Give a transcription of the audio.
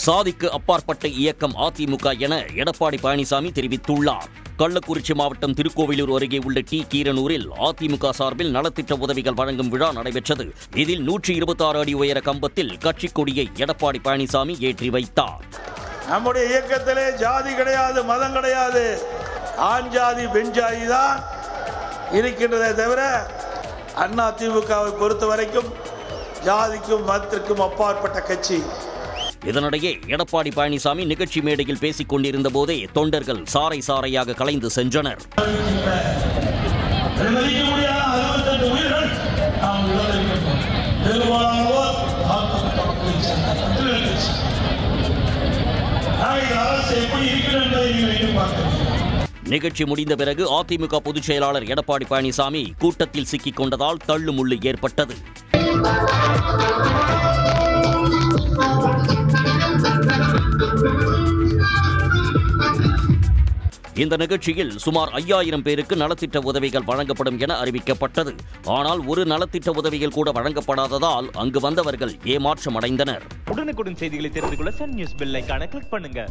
சாதிக்கு அப்பாற்பட்ட இயக்கம் அதிமுக என எடப்பாடி பழனிசாமி தெரிவித்துள்ளார். கள்ளக்குறிச்சி மாவட்டம் திருக்கோவிலூர் அருகே உள்ள டி கீரனூரில் அதிமுக சார்பில் நலத்திட்ட உதவிகள் வழங்கும் விழா நடைபெற்றது. இதில் 126 அடி உயர கம்பத்தில் கட்சிக் கொடியை எடப்பாடி பழனிசாமி ஏற்றி வைத்தார். நம்முடைய இயக்கத்திலே ஜாதி கிடையாது, மதம் கிடையாது, ஆண் ஜாதி பெண் ஜாதி தான் இருக்கின்றதே தவிர அதிமுகவை பொறுத்த வரைக்கும் ஜாதிக்கும் மதத்திற்கும் அப்பாற்பட்ட கட்சி. இதனிடையே எடப்பாடி பழனிசாமி நிகழ்ச்சி மேடையில் பேசிக் கொண்டிருந்த போதே தொண்டர்கள் சாறை சாறையாக கலைந்து சென்றனர். நிகழ்ச்சி முடிந்த பிறகு அதிமுக பொதுச் செயலாளர் எடப்பாடி பழனிசாமி கூட்டத்தில் சிக்கிக் கொண்டதால் தள்ளுமுள்ளு ஏற்பட்டது. இந்த நிகழ்ச்சியில் சுமார் 5000 பேருக்கு நலத்திட்ட உதவிகள் வழங்கப்படும் என அறிவிக்கப்பட்டது. ஆனால் ஒரு நலத்திட்ட உதவிகள் கூட வழங்கப்படாததால் அங்கு வந்தவர்கள் ஏமாற்றம் அடைந்தனர். உடனுக்குடன் செய்திகளை தெரிந்து கொள்ள சன் நியூஸ் பெல் ஐகானை கிளிக் பண்ணுங்க.